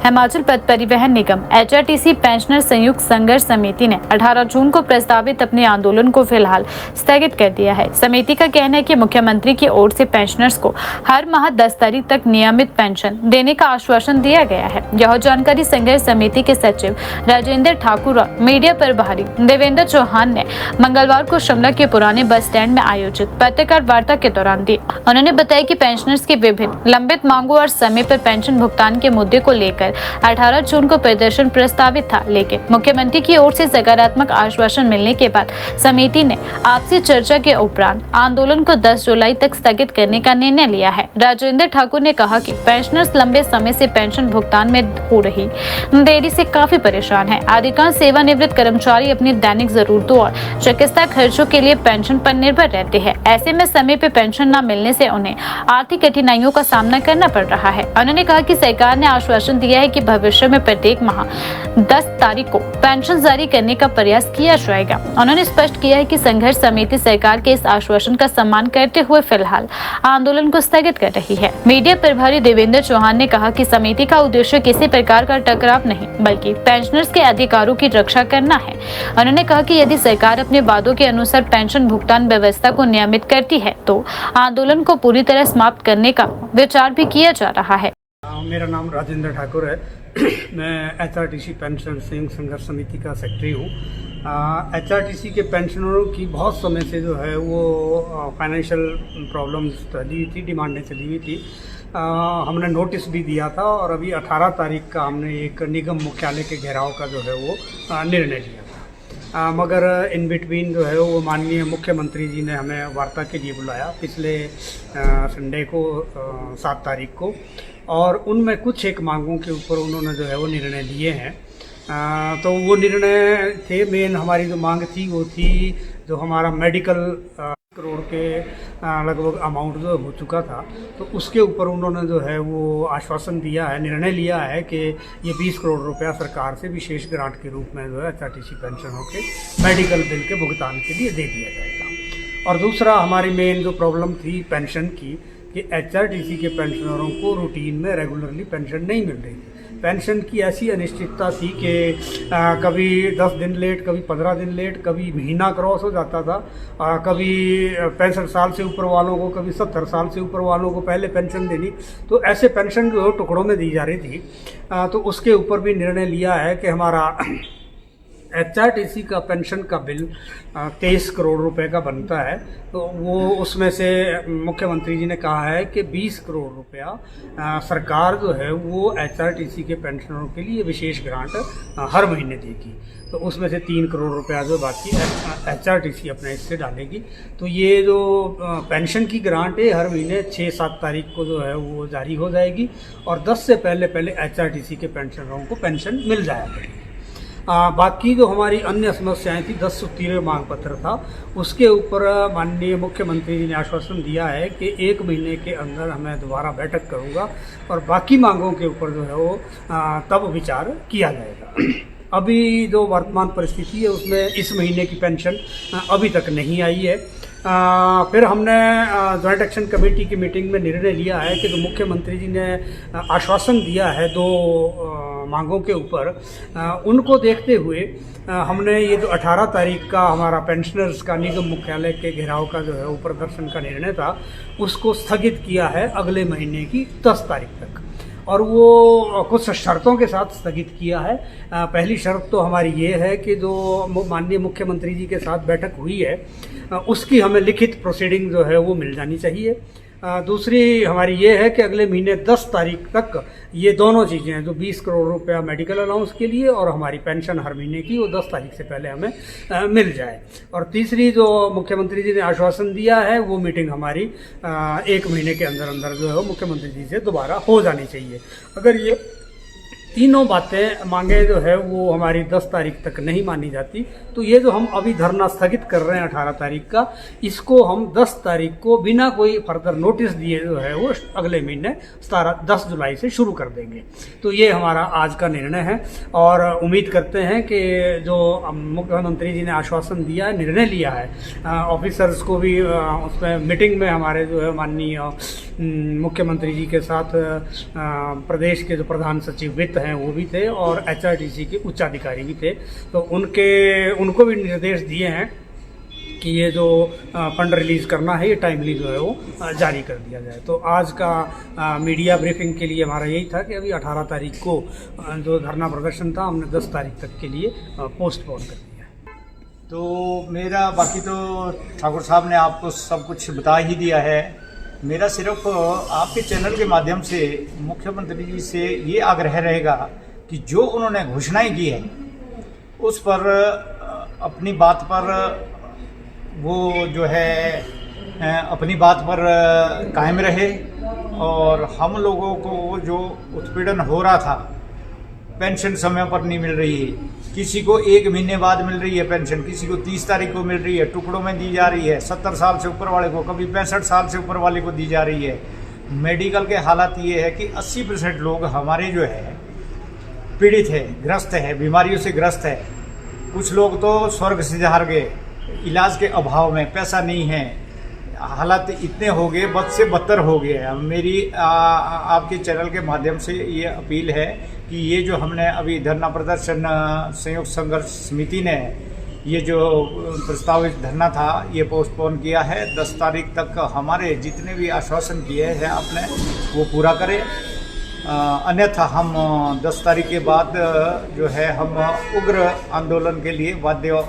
हिमाचल पथ परिवहन निगम HRTC pensioner संयुक्त संघर्ष समिति ने 18 जून को प्रस्तावित अपने आंदोलन को फिलहाल स्थगित कर दिया है। समिति का कहना है कि मुख्यमंत्री की ओर से पेंशनर्स को हर माह 10 तारीख तक नियमित पेंशन देने का आश्वासन दिया गया है। यह जानकारी संघर्ष समिति के सचिव राजेंद्र ठाकुर और मीडिया प्रभारी देवेंद्र चौहान ने मंगलवार को शिमला के पुराने बस स्टैंड में आयोजित पत्रकार वार्ता के दौरान दी। उन्होंने बताया कि पेंशनर्स की विभिन्न लंबित मांगों और समय पर पेंशन भुगतान के मुद्दे को लेकर 18 जून को प्रदर्शन प्रस्तावित था, लेकिन मुख्यमंत्री की ओर से सकारात्मक आश्वासन मिलने के बाद समिति ने आपसी चर्चा के उपरांत आंदोलन को 10 जुलाई तक स्थगित करने का निर्णय लिया है। राजेंद्र ठाकुर ने कहा कि पेंशनर्स लंबे समय से पेंशन भुगतान में हो रही देरी से काफी परेशान है। अधिकांश सेवानिवृत्त कर्मचारी अपनी दैनिक जरूरतों और चिकित्सा खर्चों के लिए पेंशन पर निर्भर रहते हैं। ऐसे में समय पर पेंशन न मिलने से उन्हें आर्थिक कठिनाइयों का सामना करना पड़ रहा है। उन्होंने कहा कि सरकार ने आश्वासन दिया है कि भविष्य में प्रत्येक माह 10 तारीख को पेंशन जारी करने का प्रयास किया जाएगा। उन्होंने स्पष्ट किया है कि संघर्ष समिति सरकार के इस आश्वासन का सम्मान करते हुए फिलहाल आंदोलन को स्थगित कर रही है। मीडिया प्रभारी देवेंद्र चौहान ने कहा कि समिति का उद्देश्य किसी प्रकार का टकराव नहीं बल्कि पेंशनर्स के अधिकारों की रक्षा करना है। उन्होंने कहा कि यदि सरकार अपने वादों के अनुसार पेंशन भुगतान व्यवस्था को नियमित करती है तो आंदोलन को पूरी तरह समाप्त करने का विचार भी किया जा रहा है। मेरा नाम राजेंद्र ठाकुर है। मैं एचआरटीसी पेंशन संयुक्त संघर्ष समिति का सेक्रेटरी हूँ। एचआरटीसी के पेंशनरों की बहुत समय से जो है वो फाइनेंशियल प्रॉब्लम्स चली थी, डिमांडें चली हुई थी। हमने नोटिस भी दिया था और अभी 18 तारीख का हमने एक निगम मुख्यालय के घेराव का जो है वो निर्णय लिया था। मगर इन बिटवीन जो है वो माननीय मुख्यमंत्री जी ने हमें वार्ता के लिए बुलाया पिछले संडे को 7 तारीख को, और उनमें कुछ एक मांगों के ऊपर उन्होंने जो है वो निर्णय लिए हैं। तो वो निर्णय थे, मेन हमारी जो मांग थी वो थी जो हमारा मेडिकल करोड़ के लगभग अमाउंट जो हो चुका था, तो उसके ऊपर उन्होंने जो है वो आश्वासन दिया है, निर्णय लिया है कि ये 20 करोड़ रुपया सरकार से विशेष ग्रांट के रूप में जो है एचआरटीसी पेंशनरों के मेडिकल बिल के भुगतान के लिए दे दिया जाएगा। और दूसरा हमारी मेन जो प्रॉब्लम थी पेंशन की कि एचआरटीसी के पेंशनरों को रूटीन में रेगुलरली पेंशन नहीं मिल रही थी। पेंशन की ऐसी अनिश्चितता थी कि कभी 10 दिन लेट, कभी 15 दिन लेट, कभी महीना क्रॉस हो जाता था। कभी 65 साल से ऊपर वालों को, कभी 70 साल से ऊपर वालों को पहले पेंशन देनी, तो ऐसे पेंशन जो टुकड़ों में दी जा रही थी। तो उसके ऊपर भी निर्णय लिया है कि हमारा एचआरटीसी का पेंशन का बिल 23 करोड़ रुपए का बनता है, तो वो उसमें से मुख्यमंत्री जी ने कहा है कि 20 करोड़ रुपया सरकार जो है वो एचआरटीसी के पेंशनरों के लिए विशेष ग्रांट हर महीने देगी। तो उसमें से 3 करोड़ रुपया जो बाकी एचआरटीसी अपने हिस्से डालेगी। तो ये जो पेंशन की ग्रांट है हर महीने 6-7 तारीख को जो है वो जारी हो जाएगी और 10 से पहले एचआरटीसी के पेंशनरों को पेंशन मिल जाया करेगी। बाकी जो हमारी अन्य समस्याएं थी, 10 सूत्रीय मांग पत्र था, उसके ऊपर माननीय मुख्यमंत्री जी ने आश्वासन दिया है कि 1 महीने के अंदर हमें दोबारा बैठक करूंगा और बाकी मांगों के ऊपर जो है वो तब विचार किया जाएगा। अभी जो वर्तमान परिस्थिति है उसमें इस महीने की पेंशन अभी तक नहीं आई है। फिर हमने जॉइंट एक्शन कमेटी की मीटिंग में निर्णय लिया है कि जो मुख्यमंत्री जी ने आश्वासन दिया है 2 मांगों के ऊपर, उनको देखते हुए हमने ये जो 18 तारीख का हमारा पेंशनर्स का निगम मुख्यालय के घेराव का जो है वो प्रदर्शन का निर्णय था, उसको स्थगित किया है अगले महीने की 10 तारीख तक। और वो कुछ शर्तों के साथ स्थगित किया है। पहली शर्त तो हमारी ये है कि जो माननीय मुख्यमंत्री जी के साथ बैठक हुई है उसकी हमें लिखित प्रोसीडिंग जो है वो मिल जानी चाहिए। दूसरी हमारी ये है कि अगले महीने 10 तारीख तक ये दोनों चीज़ें हैं, जो 20 करोड़ रुपया मेडिकल अलाउंस के लिए और हमारी पेंशन हर महीने की, वो 10 तारीख से पहले हमें मिल जाए। और तीसरी जो मुख्यमंत्री जी ने आश्वासन दिया है वो मीटिंग हमारी 1 महीने के अंदर अंदर जो है वो मुख्यमंत्री जी से दोबारा हो जानी चाहिए। अगर ये तीनों बातें मांगे जो है वो हमारी 10 तारीख तक नहीं मानी जाती, तो ये जो हम अभी धरना स्थगित कर रहे हैं 18 तारीख का, इसको हम 10 तारीख को बिना कोई फर्दर नोटिस दिए जो है वो अगले महीने 10 जुलाई से शुरू कर देंगे। तो ये हमारा आज का निर्णय है और उम्मीद करते हैं कि जो मुख्यमंत्री जी ने आश्वासन दिया है, निर्णय लिया है, ऑफिसर्स को भी उसमें मीटिंग में हमारे जो है माननीय मुख्यमंत्री जी के साथ प्रदेश के जो प्रधान सचिव वित्त हैं वो भी थे और HRTC के उच्चाधिकारी भी थे। तो उनको भी निर्देश दिए हैं कि ये जो फंड रिलीज़ करना है ये टाइमली जो है वो जारी कर दिया जाए। तो आज का मीडिया ब्रीफिंग के लिए हमारा यही था कि अभी 18 तारीख को जो धरना प्रदर्शन था हमने 10 तारीख तक के लिए पोस्टपोन कर दिया। तो मेरा बाकी तो ठाकुर साहब ने आपको सब कुछ बता ही दिया है। मेरा सिर्फ आपके चैनल के माध्यम से मुख्यमंत्री जी से ये आग्रह रहेगा कि जो उन्होंने घोषणाएं की है उस पर अपनी बात पर वो जो है अपनी बात पर कायम रहे। और हम लोगों को जो उत्पीड़न हो रहा था, पेंशन समय पर नहीं मिल रही है, किसी को 1 महीने बाद मिल रही है पेंशन, किसी को 30 तारीख को मिल रही है, टुकड़ों में दी जा रही है, 70 साल से ऊपर वाले को, कभी 65 साल से ऊपर वाले को दी जा रही है। मेडिकल के हालात ये है कि 80% लोग हमारे जो है पीड़ित है, ग्रस्त है, बीमारियों से ग्रस्त है। कुछ लोग तो स्वर्ग सिधार गए, इलाज के अभाव में पैसा नहीं है, हालात इतने हो गए, बद से बदतर हो गए। मेरी आपके चैनल के माध्यम से ये अपील है कि ये जो हमने अभी धरना प्रदर्शन संयुक्त संघर्ष समिति ने ये जो प्रस्तावित धरना था ये पोस्टपोन किया है। 10 तारीख तक हमारे जितने भी आश्वासन किए हैं आपने वो पूरा करें, अन्यथा हम 10 तारीख के बाद जो है हम उग्र आंदोलन के लिए बाध्य